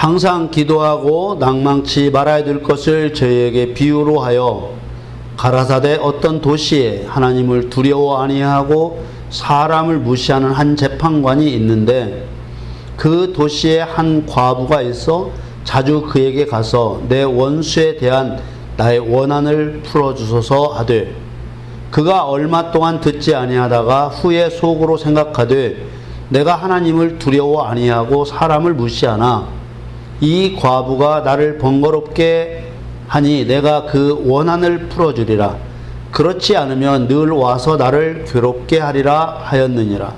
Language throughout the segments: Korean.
항상 기도하고 낭망치 말아야 될 것을 저희에게 비유로 하여 가라사대 어떤 도시에 하나님을 두려워 아니하고 사람을 무시하는 한 재판관이 있는데 그 도시에 한 과부가 있어 자주 그에게 가서 내 원수에 대한 나의 원한을 풀어주소서 하되 그가 얼마 동안 듣지 아니하다가 후에 속으로 생각하되 내가 하나님을 두려워 아니하고 사람을 무시하나 이 과부가 나를 번거롭게 하니 내가 그 원한을 풀어주리라. 그렇지 않으면 늘 와서 나를 괴롭게 하리라 하였느니라.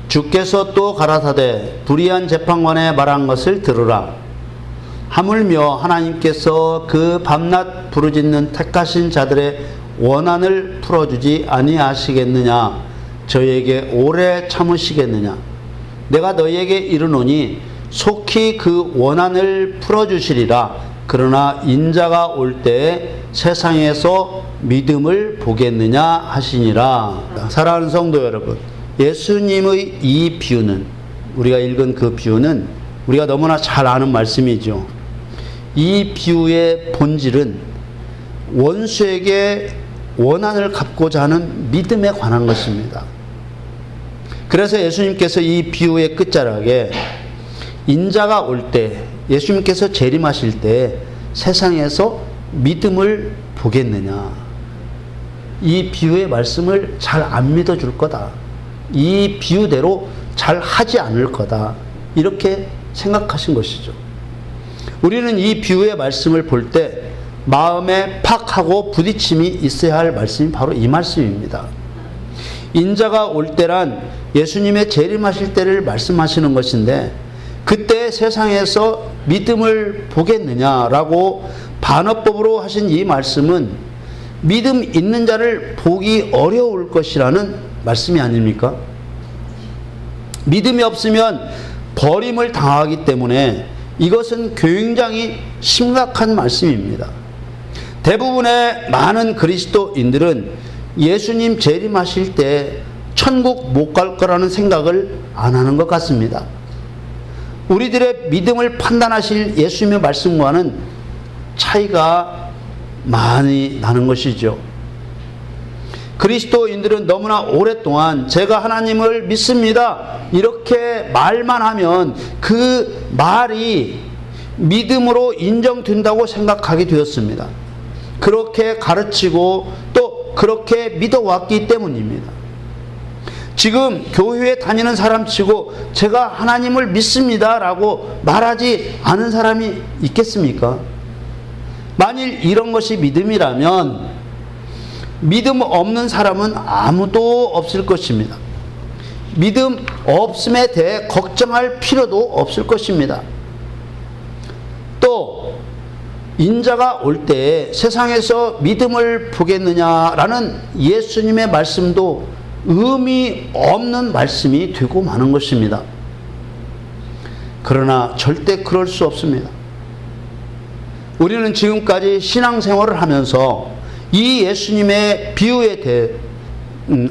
주께서 또 가라사대 불의한 재판관에 말한 것을 들으라. 하물며 하나님께서 그 밤낮 부르짖는 택하신 자들의 원한을 풀어주지 아니하시겠느냐. 저희에게 오래 참으시겠느냐. 내가 너희에게 이르노니 속히 그 원한을 풀어주시리라. 그러나 인자가 올 때에 세상에서 믿음을 보겠느냐 하시니라. 사랑하는 성도 여러분, 예수님의 이 비유는, 우리가 읽은 그 비유는 우리가 너무나 잘 아는 말씀이죠. 이 비유의 본질은 원수에게 원한을 갚고자 하는 믿음에 관한 것입니다. 그래서 예수님께서 이 비유의 끝자락에 인자가 올 때, 예수님께서 재림하실 때 세상에서 믿음을 보겠느냐, 이 비유의 말씀을 잘 안 믿어줄 거다, 이 비유대로 잘 하지 않을 거다, 이렇게 생각하신 것이죠. 우리는 이 비유의 말씀을 볼 때 마음에 팍 하고 부딪힘이 있어야 할 말씀이 바로 이 말씀입니다. 인자가 올 때란 예수님의 재림하실 때를 말씀하시는 것인데, 그때 세상에서 믿음을 보겠느냐라고 반어법으로 하신 이 말씀은 믿음 있는 자를 보기 어려울 것이라는 말씀이 아닙니까? 믿음이 없으면 버림을 당하기 때문에 이것은 굉장히 심각한 말씀입니다. 대부분의 많은 그리스도인들은 예수님 재림하실 때 천국 못 갈 거라는 생각을 안 하는 것 같습니다. 우리들의 믿음을 판단하실 예수님의 말씀과는 차이가 많이 나는 것이죠. 그리스도인들은 너무나 오랫동안 제가 하나님을 믿습니다, 이렇게 말만 하면 그 말이 믿음으로 인정된다고 생각하게 되었습니다. 그렇게 가르치고 또 그렇게 믿어왔기 때문입니다. 지금 교회에 다니는 사람 치고 제가 하나님을 믿습니다 라고 말하지 않은 사람이 있겠습니까? 만일 이런 것이 믿음이라면 믿음 없는 사람은 아무도 없을 것입니다. 믿음 없음에 대해 걱정할 필요도 없을 것입니다. 또 인자가 올 때 세상에서 믿음을 보겠느냐라는 예수님의 말씀도 의미 없는 말씀이 되고 마는 것입니다. 그러나 절대 그럴 수 없습니다. 우리는 지금까지 신앙생활을 하면서 이 예수님의 비유에 대해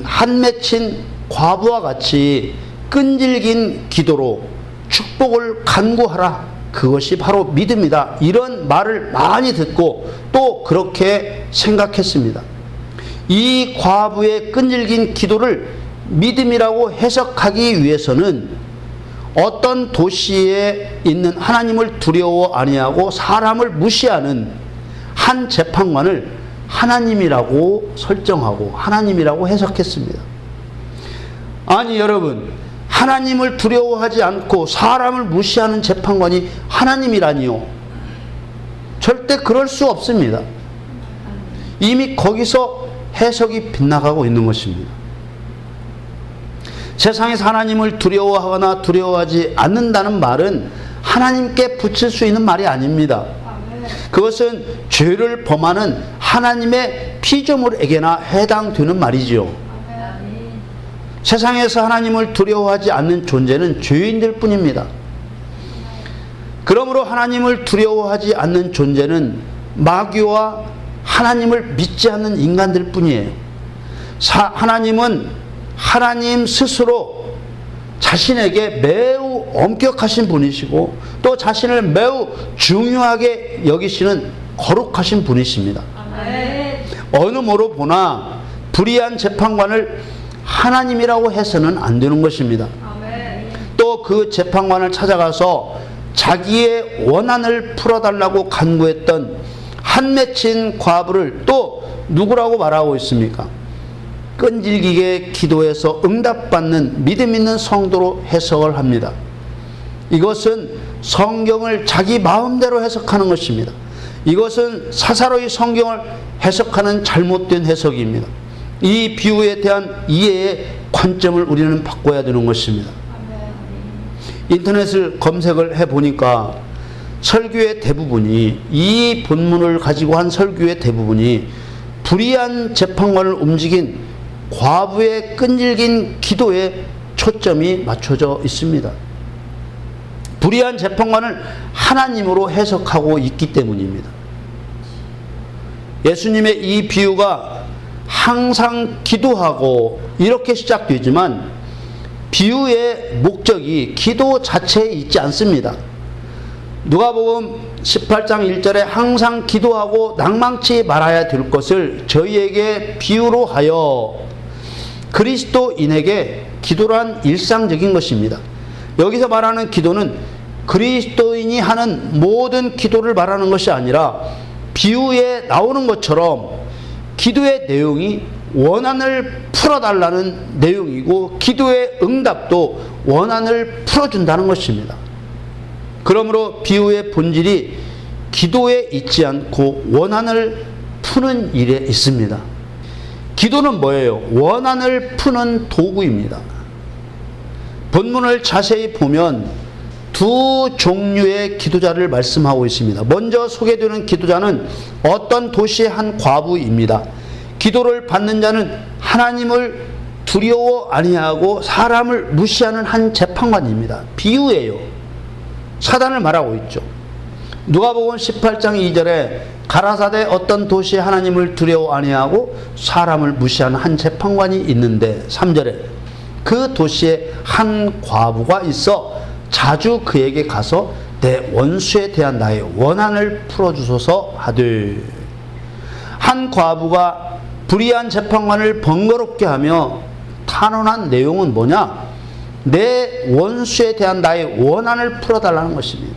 한 맺힌 과부와 같이 끈질긴 기도로 축복을 간구하라, 그것이 바로 믿음이다, 이런 말을 많이 듣고 또 그렇게 생각했습니다. 이 과부의 끈질긴 기도를 믿음이라고 해석하기 위해서는 어떤 도시에 있는 하나님을 두려워 아니하고 사람을 무시하는 한 재판관을 하나님이라고 설정하고 하나님이라고 해석했습니다. 아니 여러분, 하나님을 두려워하지 않고 사람을 무시하는 재판관이 하나님이라니요? 절대 그럴 수 없습니다. 이미 거기서 해석이 빗나가고 있는 것입니다. 세상에서 하나님을 두려워하거나 두려워하지 않는다는 말은 하나님께 붙일 수 있는 말이 아닙니다. 그것은 죄를 범하는 하나님의 피조물에게나 해당되는 말이지요. 세상에서 하나님을 두려워하지 않는 존재는 죄인들 뿐입니다. 그러므로 하나님을 두려워하지 않는 존재는 마귀와 하나님을 믿지 않는 인간들 뿐이에요. 하나님은 하나님 스스로 자신에게 매우 엄격하신 분이시고 또 자신을 매우 중요하게 여기시는 거룩하신 분이십니다. 어느 모로 보나 불의한 재판관을 하나님이라고 해서는 안 되는 것입니다. 또 그 재판관을 찾아가서 자기의 원한을 풀어달라고 간구했던 한 맺힌 과부를 또 누구라고 말하고 있습니까? 끈질기게 기도해서 응답받는 믿음 있는 성도로 해석을 합니다. 이것은 성경을 자기 마음대로 해석하는 것입니다. 이것은 사사로이 성경을 해석하는 잘못된 해석입니다. 이 비유에 대한 이해의 관점을 우리는 바꿔야 되는 것입니다. 인터넷을 검색을 해보니까 설교의 대부분이, 이 본문을 가지고 한 설교의 대부분이 불의한 재판관을 움직인 과부의 끈질긴 기도에 초점이 맞춰져 있습니다. 불의한 재판관을 하나님으로 해석하고 있기 때문입니다. 예수님의 이 비유가 항상 기도하고 이렇게 시작되지만 비유의 목적이 기도 자체에 있지 않습니다. 누가복음 18장 1절에 항상 기도하고 낭망치 말아야 될 것을 저희에게 비유로 하여, 그리스도인에게 기도란 일상적인 것입니다. 여기서 말하는 기도는 그리스도인이 하는 모든 기도를 말하는 것이 아니라 비유에 나오는 것처럼 기도의 내용이 원한을 풀어달라는 내용이고 기도의 응답도 원한을 풀어준다는 것입니다. 그러므로 비유의 본질이 기도에 있지 않고 원한을 푸는 일에 있습니다. 기도는 뭐예요? 원한을 푸는 도구입니다. 본문을 자세히 보면 두 종류의 기도자를 말씀하고 있습니다. 먼저 소개되는 기도자는 어떤 도시의 한 과부입니다. 기도를 받는 자는 하나님을 두려워 아니하고 사람을 무시하는 한 재판관입니다. 비유예요. 사단을 말하고 있죠. 누가복음 18장 2절에 가라사대 어떤 도시에 하나님을 두려워 아니하고 사람을 무시하는 한 재판관이 있는데 3절에 그 도시에 한 과부가 있어 자주 그에게 가서 내 원수에 대한 나의 원한을 풀어주소서 하되, 한 과부가 불의한 재판관을 번거롭게 하며 탄원한 내용은 뭐냐? 내 원수에 대한 나의 원한을 풀어달라는 것입니다.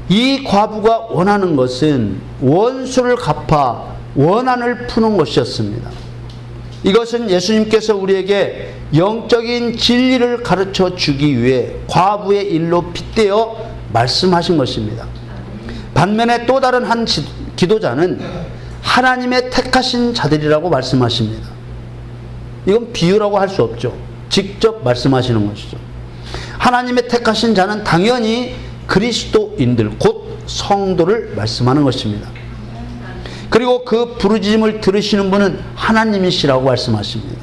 이 과부가 원하는 것은 원수를 갚아 원한을 푸는 것이었습니다. 이것은 예수님께서 우리에게 영적인 진리를 가르쳐 주기 위해 과부의 일로 빗대어 말씀하신 것입니다. 반면에 또 다른 한 기도자는 하나님의 택하신 자들이라고 말씀하십니다. 이건 비유라고 할 수 없죠. 직접 말씀하시는 것이죠. 하나님의 택하신 자는 당연히 그리스도인들, 곧 성도를 말씀하는 것입니다. 그리고 그 부르짖음을 들으시는 분은 하나님이시라고 말씀하십니다.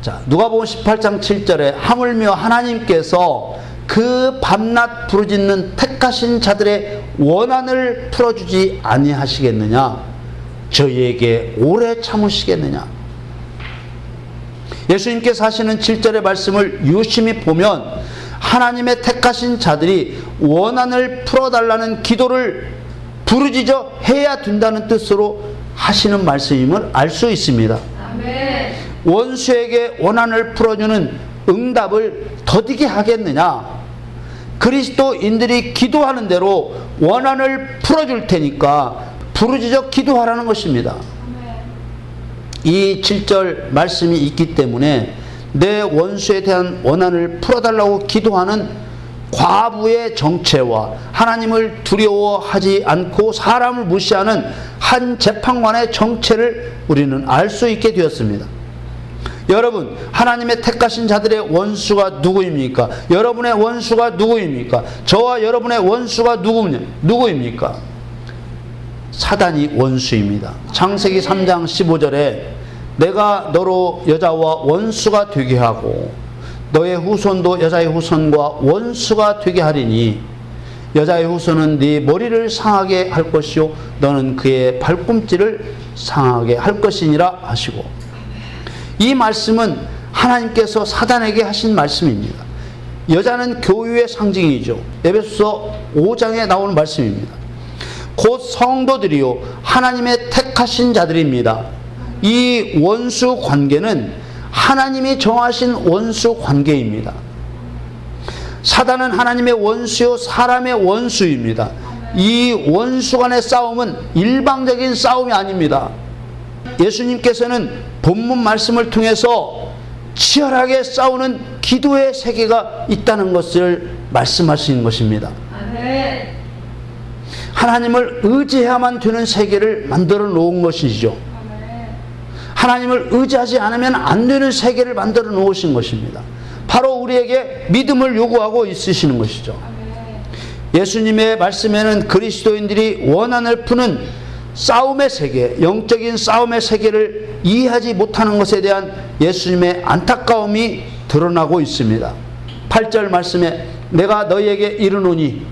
자, 누가복음 18장 7절에 하물며 하나님께서 그 밤낮 부르짖는 택하신 자들의 원한을 풀어주지 아니하시겠느냐? 저희에게 오래 참으시겠느냐? 예수님께서 하시는 7절의 말씀을 유심히 보면 하나님의 택하신 자들이 원한을 풀어달라는 기도를 부르짖어 해야 된다는 뜻으로 하시는 말씀임을 알 수 있습니다. 아멘. 원수에게 원한을 풀어주는 응답을 더디게 하겠느냐? 그리스도인들이 기도하는 대로 원한을 풀어줄 테니까 부르짖어 기도하라는 것입니다. 이 7절 말씀이 있기 때문에 내 원수에 대한 원한을 풀어달라고 기도하는 과부의 정체와 하나님을 두려워하지 않고 사람을 무시하는 한 재판관의 정체를 우리는 알 수 있게 되었습니다. 여러분, 하나님의 택하신 자들의 원수가 누구입니까? 여러분의 원수가 누구입니까? 저와 여러분의 원수가 누구입니까? 사단이 원수입니다. 창세기 3장 15절에 내가 너로 여자와 원수가 되게 하고 너의 후손도 여자의 후손과 원수가 되게 하리니 여자의 후손은 네 머리를 상하게 할 것이요 너는 그의 발꿈치를 상하게 할 것이니라 하시고, 이 말씀은 하나님께서 사단에게 하신 말씀입니다. 여자는 교회의 상징이죠. 에베소서 5장에 나오는 말씀입니다. 곧 성도들이요 하나님의 택하신 자들입니다. 이 원수 관계는 하나님이 정하신 원수 관계입니다. 사단은 하나님의 원수요 사람의 원수입니다. 이 원수 간의 싸움은 일방적인 싸움이 아닙니다. 예수님께서는 본문 말씀을 통해서 치열하게 싸우는 기도의 세계가 있다는 것을 말씀하시는 것입니다. 하나님을 의지해야만 되는 세계를 만들어 놓은 것이죠. 하나님을 의지하지 않으면 안 되는 세계를 만들어 놓으신 것입니다. 바로 우리에게 믿음을 요구하고 있으시는 것이죠. 예수님의 말씀에는 그리스도인들이 원한을 푸는 싸움의 세계, 영적인 싸움의 세계를 이해하지 못하는 것에 대한 예수님의 안타까움이 드러나고 있습니다. 8절 말씀에 내가 너희에게 이르노니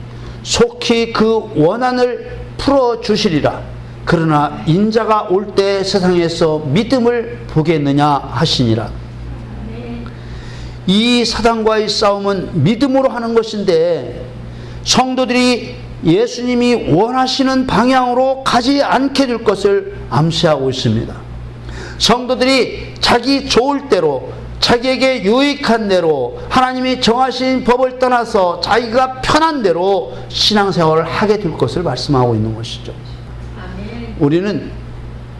속히 그 원한을 풀어주시리라. 그러나 인자가 올 때 세상에서 믿음을 보겠느냐 하시니라. 이 사단과의 싸움은 믿음으로 하는 것인데 성도들이 예수님이 원하시는 방향으로 가지 않게 될 것을 암시하고 있습니다. 성도들이 자기 좋을 대로 자기에게 유익한 대로 하나님이 정하신 법을 떠나서 자기가 편한 대로 신앙생활을 하게 될 것을 말씀하고 있는 것이죠. 아멘. 우리는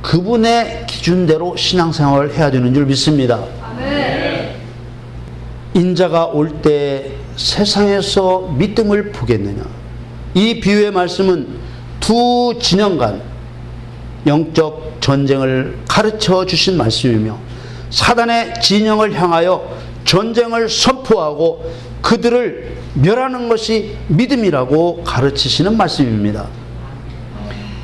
그분의 기준대로 신앙생활을 해야 되는 줄 믿습니다. 아멘. 인자가 올 때 세상에서 믿음을 보겠느냐. 이 비유의 말씀은 두 진영 간 영적 전쟁을 가르쳐 주신 말씀이며 사단의 진영을 향하여 전쟁을 선포하고 그들을 멸하는 것이 믿음이라고 가르치시는 말씀입니다.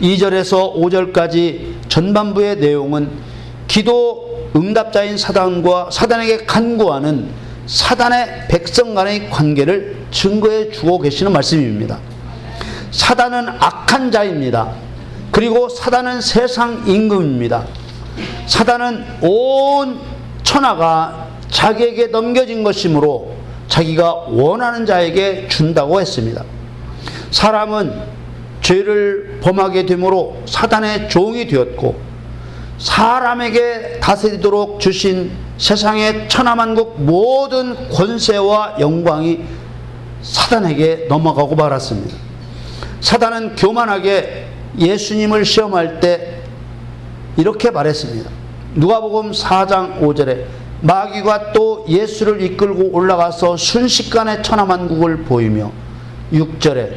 2절에서 5절까지 전반부의 내용은 기도 응답자인 사단과 사단에게 간구하는 사단의 백성 간의 관계를 증거해 주고 계시는 말씀입니다. 사단은 악한 자입니다. 그리고 사단은 세상 임금입니다. 사단은 온 천하가 자기에게 넘겨진 것이므로 자기가 원하는 자에게 준다고 했습니다. 사람은 죄를 범하게 되므로 사단의 종이 되었고 사람에게 다스리도록 주신 세상의 천하만국 모든 권세와 영광이 사단에게 넘어가고 말았습니다. 사단은 교만하게 예수님을 시험할 때 이렇게 말했습니다. 누가복음 4장 5절에 마귀가 또 예수를 이끌고 올라가서 순식간에 천하만국을 보이며 6절에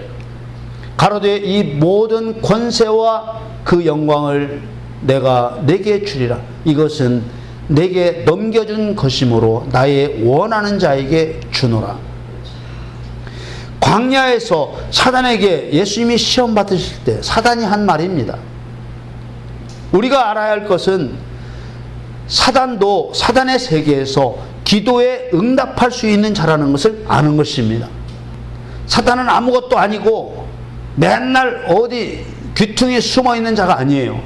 가로되 이 모든 권세와 그 영광을 내가 내게 주리라. 이것은 내게 넘겨준 것이므로 나의 원하는 자에게 주노라. 광야에서 사단에게 예수님이 시험 받으실 때 사단이 한 말입니다. 우리가 알아야 할 것은 사단도 사단의 세계에서 기도에 응답할 수 있는 자라는 것을 아는 것입니다. 사단은 아무것도 아니고 맨날 어디 귀퉁이에 숨어 있는 자가 아니에요.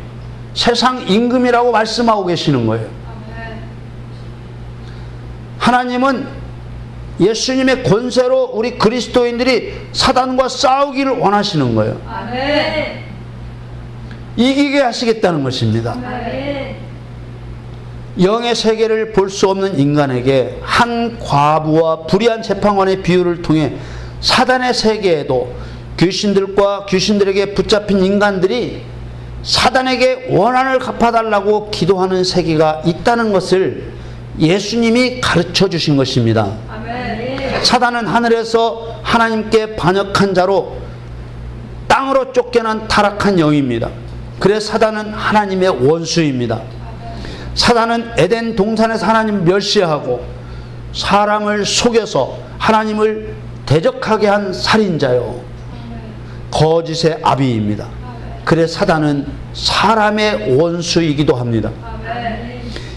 세상 임금이라고 말씀하고 계시는 거예요. 하나님은 예수님의 권세로 우리 그리스도인들이 사단과 싸우기를 원하시는 거예요. 아멘. 이기게 하시겠다는 것입니다. 아멘. 영의 세계를 볼 수 없는 인간에게 한 과부와 불의한 재판관의 비유를 통해 사단의 세계에도 귀신들과 귀신들에게 붙잡힌 인간들이 사단에게 원한을 갚아달라고 기도하는 세계가 있다는 것을 예수님이 가르쳐 주신 것입니다. 아멘. 사단은 하늘에서 하나님께 반역한 자로 땅으로 쫓겨난 타락한 영입니다. 그래서 사단은 하나님의 원수입니다. 사단은 에덴 동산에서 하나님을 멸시하고 사람을 속여서 하나님을 대적하게 한 살인자요 거짓의 아비입니다. 그래서 사단은 사람의 원수이기도 합니다.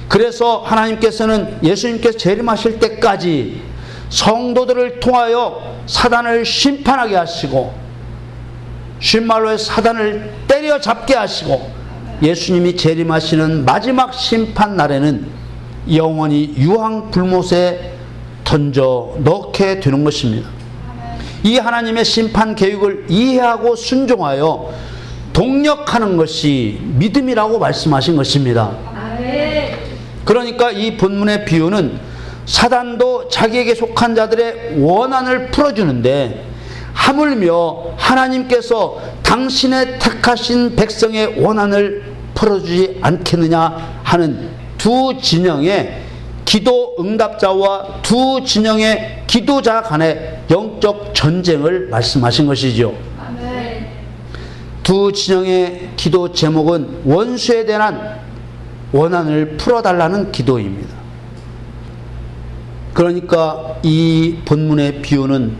그래서 하나님께서는 예수님께서 재림하실 때까지 성도들을 통하여 사단을 심판하게 하시고 쉰 말로 해서 사단을 때려잡게 하시고 예수님이 재림하시는 마지막 심판 날에는 영원히 유황불못에 던져 넣게 되는 것입니다. 이 하나님의 심판 계획을 이해하고 순종하여 동력하는 것이 믿음이라고 말씀하신 것입니다. 그러니까 이 본문의 비유는 사단도 자기에게 속한 자들의 원한을 풀어주는데 하물며 하나님께서 당신의 택하신 백성의 원한을 풀어주지 않겠느냐 하는 두 진영의 기도 응답자와 두 진영의 기도자 간의 영적 전쟁을 말씀하신 것이죠. 아멘. 두 진영의 기도 제목은 원수에 대한 원한을 풀어달라는 기도입니다. 그러니까 이 본문의 비유는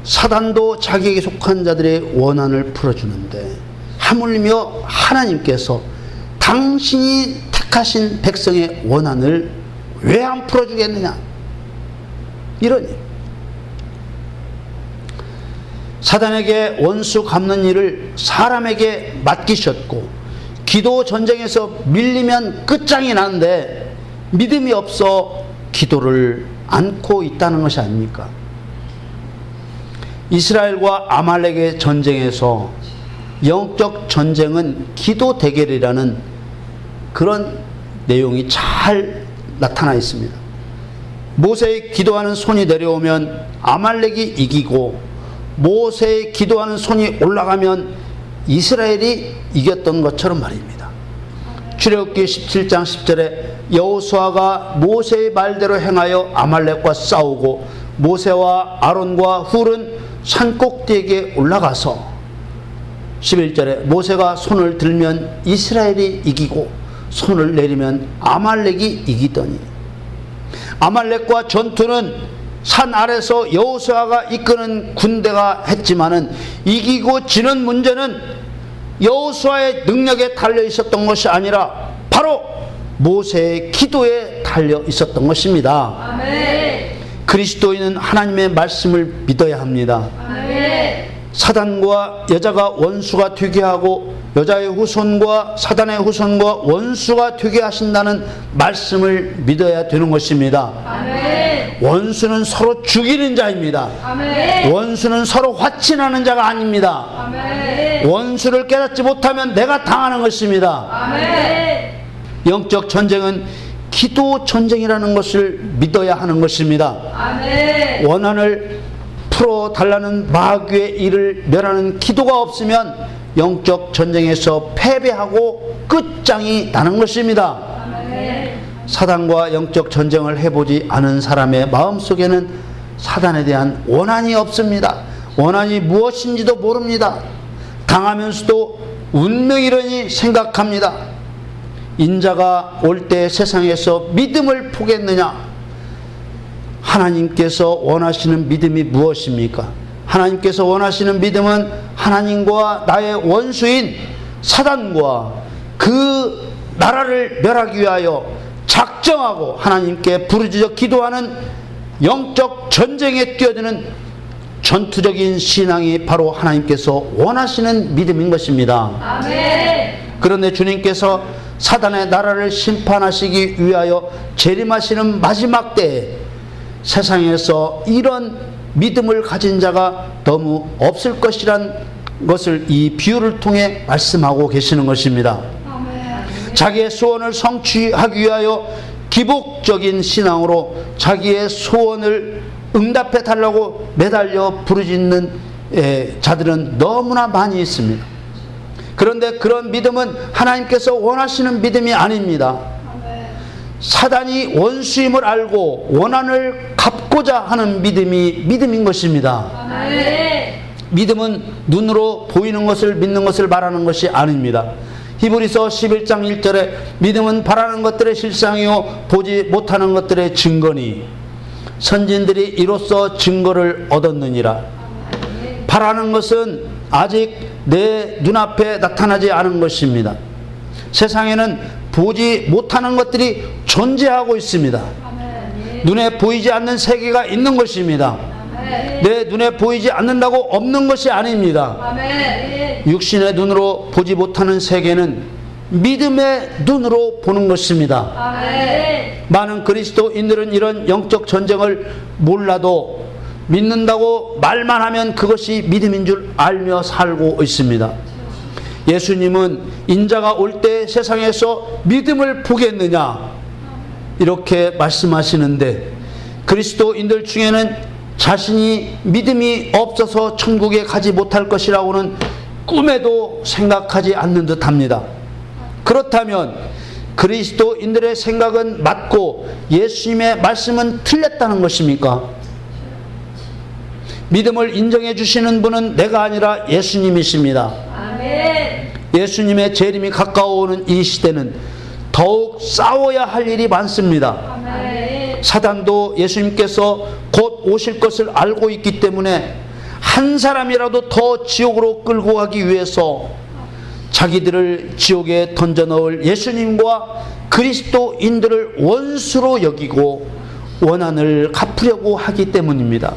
사단도 자기에게 속한 자들의 원한을 풀어주는데 하물며 하나님께서 당신이 택하신 백성의 원한을 왜 안 풀어주겠느냐, 이러니 사단에게 원수 갚는 일을 사람에게 맡기셨고 기도 전쟁에서 밀리면 끝장이 나는데 믿음이 없어 기도를 않고 있다는 것이 아닙니까? 이스라엘과 아말렉의 전쟁에서 영적 전쟁은 기도 대결이라는 그런 내용이 잘 나타나 있습니다. 모세의 기도하는 손이 내려오면 아말렉이 이기고 모세의 기도하는 손이 올라가면 이스라엘이 이겼던 것처럼 말입니다. 출애굽기 17장 10절에 여호수아가 모세의 말대로 행하여 아말렉과 싸우고 모세와 아론과 훌은 산 꼭대기에 올라가서 11절에 모세가 손을 들면 이스라엘이 이기고 손을 내리면 아말렉이 이기더니, 아말렉과 전투는 산 아래서 여호수아가 이끄는 군대가 했지만은 이기고 지는 문제는 여호수아의 능력에 달려 있었던 것이 아니라 바로 모세의 기도에 달려 있었던 것입니다. 아멘. 그리스도인은 하나님의 말씀을 믿어야 합니다. 아멘. 사단과 여자가 원수가 되게 하고 여자의 후손과 사단의 후손과 원수가 되게 하신다는 말씀을 믿어야 되는 것입니다. 아멘. 원수는 서로 죽이는 자입니다. 아멘. 원수는 서로 화친하는 자가 아닙니다. 아멘. 원수를 깨닫지 못하면 내가 당하는 것입니다. 아멘. 영적 전쟁은 기도 전쟁이라는 것을 믿어야 하는 것입니다. 아멘. 원한을 풀어달라는 마귀의 일을 멸하는 기도가 없으면 영적 전쟁에서 패배하고 끝장이 나는 것입니다. 아멘. 사단과 영적 전쟁을 해보지 않은 사람의 마음속에는 사단에 대한 원한이 없습니다. 원한이 무엇인지도 모릅니다. 당하면서도 운명이라니 생각합니다. 인자가 올 때 세상에서 믿음을 포기했느냐? 하나님께서 원하시는 믿음이 무엇입니까? 하나님께서 원하시는 믿음은 하나님과 나의 원수인 사단과 그 나라를 멸하기 위하여 작정하고 하나님께 부르짖어 기도하는 영적 전쟁에 뛰어드는 전투적인 신앙이 바로 하나님께서 원하시는 믿음인 것입니다. 아멘. 그런데 주님께서 사단의 나라를 심판하시기 위하여 재림하시는 마지막 때에 세상에서 이런 믿음을 가진 자가 너무 없을 것이란 것을 이 비유를 통해 말씀하고 계시는 것입니다. 아멘. 자기의 소원을 성취하기 위하여 기복적인 신앙으로 자기의 소원을 응답해 달라고 매달려 부르짖는 자들은 너무나 많이 있습니다. 그런데 그런 믿음은 하나님께서 원하시는 믿음이 아닙니다. 사단이 원수임을 알고 원한을 갚고자 하는 믿음이 믿음인 것입니다. 아멘. 믿음은 눈으로 보이는 것을 믿는 것을 말하는 것이 아닙니다. 히브리서 11장 1절에 믿음은 바라는 것들의 실상이요 보지 못하는 것들의 증거니 선진들이 이로써 증거를 얻었느니라. 아멘. 바라는 것은 아직 내 눈앞에 나타나지 않은 것입니다. 세상에는 보지 못하는 것들이 존재하고 있습니다. 아멘. 눈에 보이지 않는 세계가 있는 것입니다. 아멘. 내 눈에 보이지 않는다고 없는 것이 아닙니다. 아멘. 육신의 눈으로 보지 못하는 세계는 믿음의 눈으로 보는 것입니다. 아멘. 많은 그리스도인들은 이런 영적 전쟁을 몰라도 믿는다고 말만 하면 그것이 믿음인 줄 알며 살고 있습니다. 예수님은 인자가 올 때 세상에서 믿음을 보겠느냐 이렇게 말씀하시는데, 그리스도인들 중에는 자신이 믿음이 없어서 천국에 가지 못할 것이라고는 꿈에도 생각하지 않는 듯합니다. 그렇다면 그리스도인들의 생각은 맞고 예수님의 말씀은 틀렸다는 것입니까? 믿음을 인정해 주시는 분은 내가 아니라 예수님이십니다. 아멘. 예수님의 재림이 가까워오는 이 시대는 더욱 싸워야 할 일이 많습니다. 아멘. 사단도 예수님께서 곧 오실 것을 알고 있기 때문에 한 사람이라도 더 지옥으로 끌고 가기 위해서 자기들을 지옥에 던져 넣을 예수님과 그리스도인들을 원수로 여기고 원한을 갚으려고 하기 때문입니다.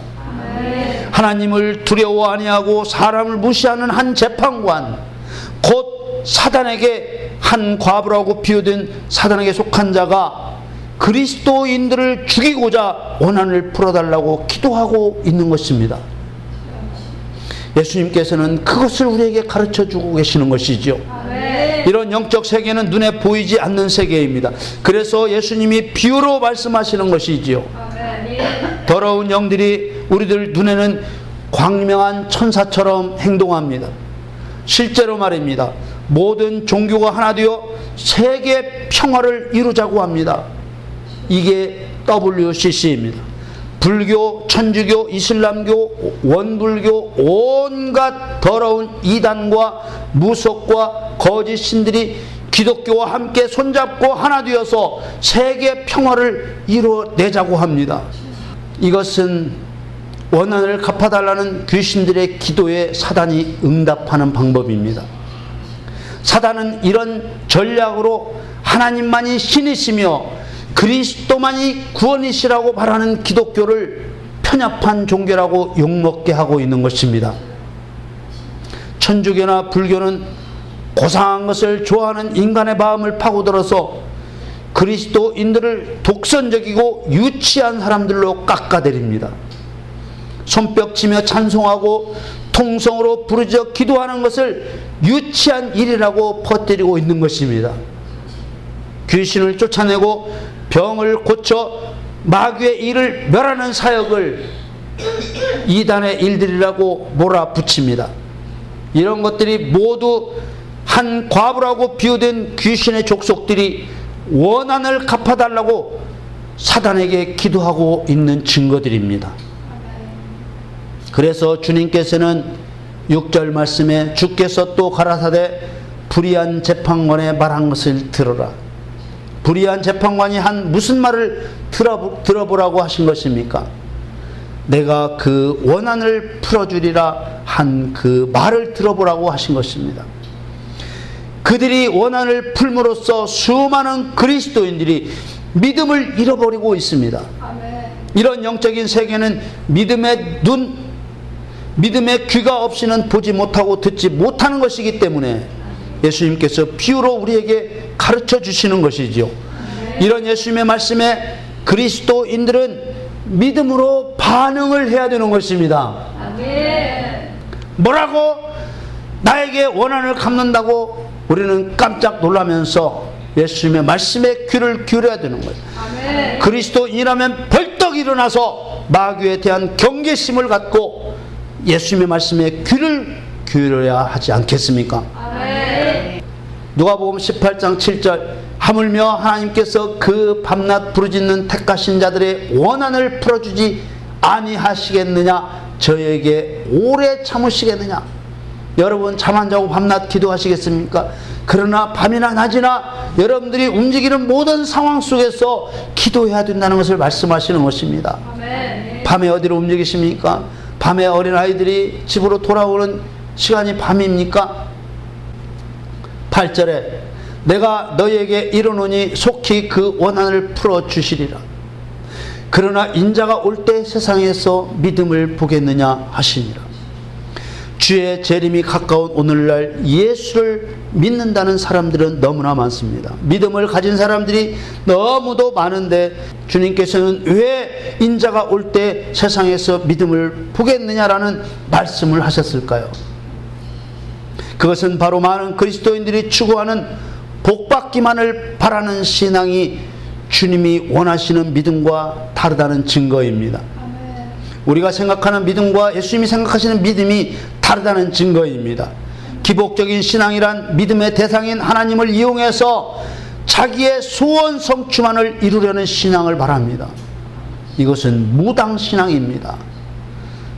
하나님을 두려워 아니하고 사람을 무시하는 한 재판관, 곧 사단에게 한 과부라고 비유된 사단에게 속한 자가 그리스도인들을 죽이고자 원한을 풀어달라고 기도하고 있는 것입니다. 예수님께서는 그것을 우리에게 가르쳐 주고 계시는 것이죠. 이런 영적 세계는 눈에 보이지 않는 세계입니다. 그래서 예수님이 비유로 말씀하시는 것이지요. 더러운 영들이 우리들 눈에는 광명한 천사처럼 행동합니다. 실제로 말입니다. 모든 종교가 하나 되어 세계 평화를 이루자고 합니다. 이게 WCC입니다. 불교, 천주교, 이슬람교, 원불교, 온갖 더러운 이단과 무속과 거짓 신들이 기독교와 함께 손잡고 하나 되어서 세계 평화를 이루어내자고 합니다. 이것은 원한을 갚아달라는 귀신들의 기도에 사단이 응답하는 방법입니다. 사단은 이런 전략으로 하나님만이 신이시며 그리스도만이 구원이시라고 말하는 기독교를 편협한 종교라고 욕먹게 하고 있는 것입니다. 천주교나 불교는 고상한 것을 좋아하는 인간의 마음을 파고들어서 그리스도인들을 독선적이고 유치한 사람들로 깎아내립니다. 손뼉치며 찬송하고 통성으로 부르짖어 기도하는 것을 유치한 일이라고 퍼뜨리고 있는 것입니다. 귀신을 쫓아내고 병을 고쳐 마귀의 일을 멸하는 사역을 이단의 일들이라고 몰아붙입니다. 이런 것들이 모두 한 과부라고 비유된 귀신의 족속들이 원한을 갚아달라고 사단에게 기도하고 있는 증거들입니다. 그래서 주님께서는 6절 말씀에 주께서 또 가라사대 불의한 재판관의 말한 것을 들어라. 불의한 재판관이 한 무슨 말을 들어보라고 하신 것입니까? 내가 그 원한을 풀어주리라 한 그 말을 들어보라고 하신 것입니다. 그들이 원한을 풀므로써 수많은 그리스도인들이 믿음을 잃어버리고 있습니다. 이런 영적인 세계는 믿음의 눈, 믿음의 귀가 없이는 보지 못하고 듣지 못하는 것이기 때문에 예수님께서 비유로 우리에게 가르쳐 주시는 것이죠. 이런 예수님의 말씀에 그리스도인들은 믿음으로 반응을 해야 되는 것입니다. 뭐라고? 나에게 원한을 갚는다고 우리는 깜짝 놀라면서 예수님의 말씀에 귀를 기울여야 되는 거예요. 그리스도인이라면 벌떡 일어나서 마귀에 대한 경계심을 갖고 예수님의 말씀에 귀를 기울여야 하지 않겠습니까? 누가복음 18장 7절 하물며 하나님께서 그 밤낮 부르짖는 택하신 자들의 원한을 풀어주지 아니하시겠느냐, 저에게 오래 참으시겠느냐. 여러분 잠 안 자고 밤낮 기도하시겠습니까? 그러나 밤이나 낮이나 여러분들이 움직이는 모든 상황 속에서 기도해야 된다는 것을 말씀하시는 것입니다. 밤에 어디로 움직이십니까? 밤에 어린아이들이 집으로 돌아오는 시간이 밤입니까? 8절에 내가 너희에게 이르노니 속히 그 원한을 풀어주시리라. 그러나 인자가 올 때 세상에서 믿음을 보겠느냐 하시니라. 주의 재림이 가까운 오늘날 예수를 믿는다는 사람들은 너무나 많습니다. 믿음을 가진 사람들이 너무도 많은데 주님께서는 왜 인자가 올 때 세상에서 믿음을 보겠느냐라는 말씀을 하셨을까요? 그것은 바로 많은 그리스도인들이 추구하는 복받기만을 바라는 신앙이 주님이 원하시는 믿음과 다르다는 증거입니다. 우리가 생각하는 믿음과 예수님이 생각하시는 믿음이 다르다는 증거입니다. 기복적인 신앙이란 믿음의 대상인 하나님을 이용해서 자기의 소원 성취만을 이루려는 신앙을 말합니다. 이것은 무당신앙입니다.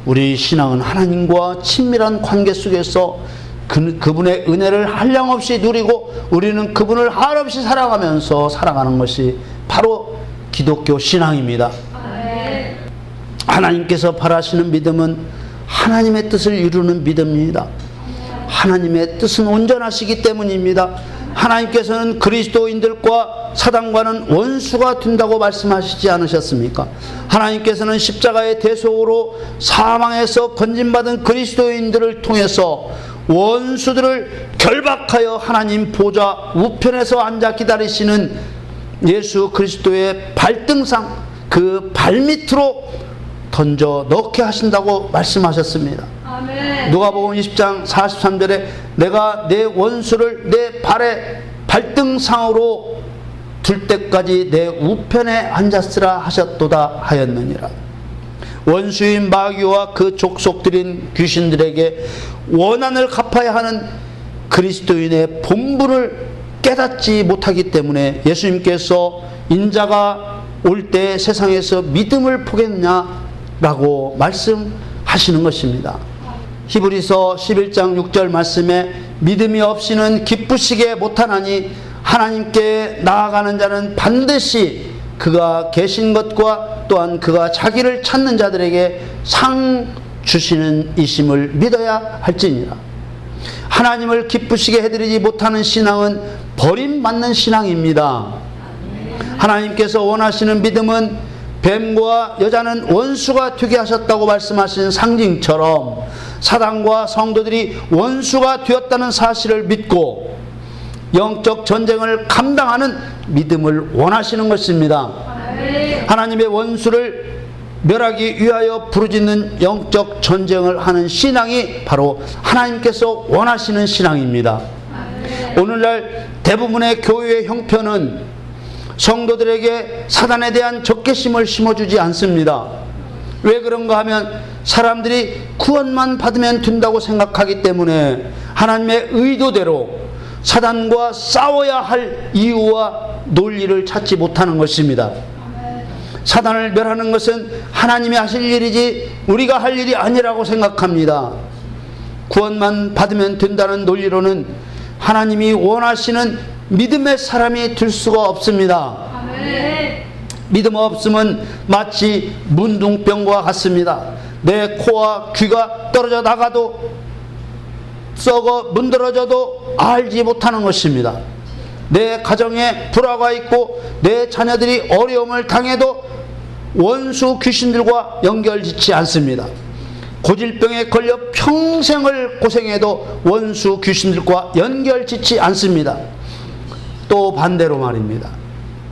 우리 신앙은 하나님과 친밀한 관계 속에서 그분의 은혜를 한량없이 누리고 우리는 그분을 한없이 사랑하면서 살아가는 것이 바로 기독교 신앙입니다. 하나님께서 바라시는 믿음은 하나님의 뜻을 이루는 믿음입니다. 하나님의 뜻은 온전하시기 때문입니다. 하나님께서는 그리스도인들과 사단과는 원수가 된다고 말씀하시지 않으셨습니까? 하나님께서는 십자가의 대속으로 사망에서 건진받은 그리스도인들을 통해서 원수들을 결박하여 하나님 보좌 우편에서 앉아 기다리시는 예수 그리스도의 발등상 그 발밑으로 던져 넣게 하신다고 말씀하셨습니다. 아멘. 누가복음 20장 43절에 내가 내 원수를 내 발의 발등상으로 둘 때까지 내 우편에 앉았으라 하셨도다 하였느니라. 원수인 마귀와 그 족속들인 귀신들에게 원한을 갚아야 하는 그리스도인의 본분을 깨닫지 못하기 때문에 예수님께서 인자가 올 때 세상에서 믿음을 보겠냐라고 말씀하시는 것입니다. 히브리서 11장 6절 말씀에 믿음이 없이는 기쁘시게 못하나니 하나님께 나아가는 자는 반드시 그가 계신 것과 또한 그가 자기를 찾는 자들에게 상 주시는 이심을 믿어야 할지니라. 하나님을 기쁘시게 해드리지 못하는 신앙은 버림받는 신앙입니다. 하나님께서 원하시는 믿음은 뱀과 여자는 원수가 되게 하셨다고 말씀하신 상징처럼 사단과 성도들이 원수가 되었다는 사실을 믿고 영적 전쟁을 감당하는 믿음을 원하시는 것입니다. 하나님의 원수를 멸하기 위하여 부르짖는 영적 전쟁을 하는 신앙이 바로 하나님께서 원하시는 신앙입니다. 오늘날 대부분의 교회의 형편은 성도들에게 사단에 대한 적개심을 심어주지 않습니다. 왜 그런가 하면 사람들이 구원만 받으면 된다고 생각하기 때문에 하나님의 의도대로 사단과 싸워야 할 이유와 논리를 찾지 못하는 것입니다. 사단을 멸하는 것은 하나님이 하실 일이지 우리가 할 일이 아니라고 생각합니다. 구원만 받으면 된다는 논리로는 하나님이 원하시는 믿음의 사람이 될 수가 없습니다. 믿음 없음은 마치 문둥병과 같습니다. 내 코와 귀가 떨어져 나가도 썩어 문드러져도 알지 못하는 것입니다. 내 가정에 불화가 있고 내 자녀들이 어려움을 당해도 원수 귀신들과 연결짓지 않습니다. 고질병에 걸려 평생을 고생해도 원수 귀신들과 연결짓지 않습니다. 또 반대로 말입니다.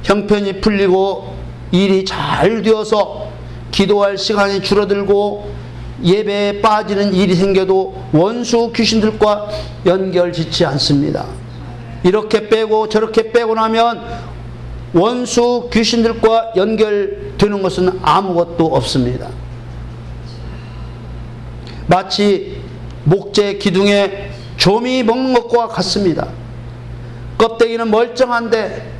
형편이 풀리고 일이 잘 되어서 기도할 시간이 줄어들고 예배에 빠지는 일이 생겨도 원수 귀신들과 연결짓지 않습니다. 이렇게 빼고 저렇게 빼고 나면 원수 귀신들과 연결되는 것은 아무것도 없습니다. 마치 목재 기둥에 조미 먹는 것과 같습니다. 껍데기는 멀쩡한데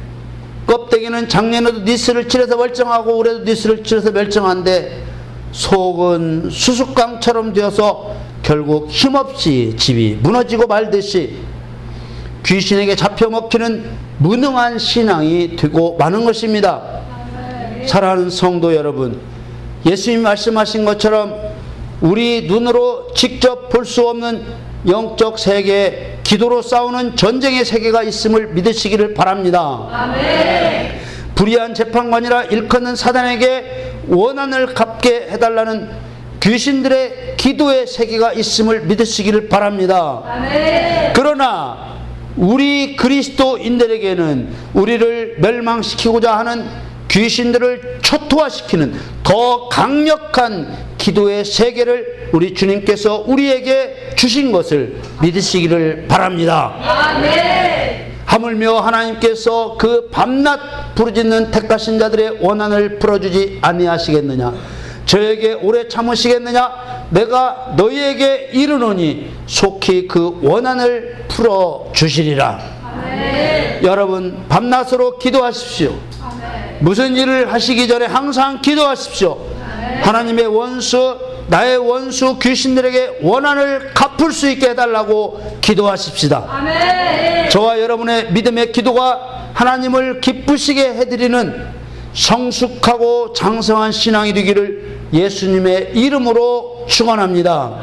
껍데기는 작년에도 니스를 칠해서 멀쩡하고 올해도 니스를 칠해서 멀쩡한데 속은 수수깡처럼 되어서 결국 힘없이 집이 무너지고 말듯이 귀신에게 잡혀 먹히는 무능한 신앙이 되고 마는 것입니다. 사랑하는 성도 여러분, 예수님이 말씀하신 것처럼 우리 눈으로 직접 볼 수 없는 영적 세계, 기도로 싸우는 전쟁의 세계가 있음을 믿으시기를 바랍니다. 아멘. 불의한 재판관이라 일컫는 사단에게 원한을 갚게 해달라는 귀신들의 기도의 세계가 있음을 믿으시기를 바랍니다. 아멘. 그러나 우리 그리스도인들에게는 우리를 멸망시키고자 하는 귀신들을 초토화시키는 더 강력한 기도의 세계를 우리 주님께서 우리에게 주신 것을 믿으시기를 바랍니다. 아멘. 하물며 하나님께서 그 밤낮 부르짖는 택하신 자들의 원한을 풀어주지 아니하시겠느냐? 저에게 오래 참으시겠느냐? 내가 너희에게 이르노니 속히 그 원한을 풀어주시리라. 아멘. 여러분, 밤낮으로 기도하십시오. 아멘. 무슨 일을 하시기 전에 항상 기도하십시오. 하나님의 원수, 나의 원수 귀신들에게 원한을 갚을 수 있게 해달라고 기도하십시다. 아멘. 저와 여러분의 믿음의 기도가 하나님을 기쁘시게 해드리는 성숙하고 장성한 신앙이 되기를 예수님의 이름으로 축원합니다.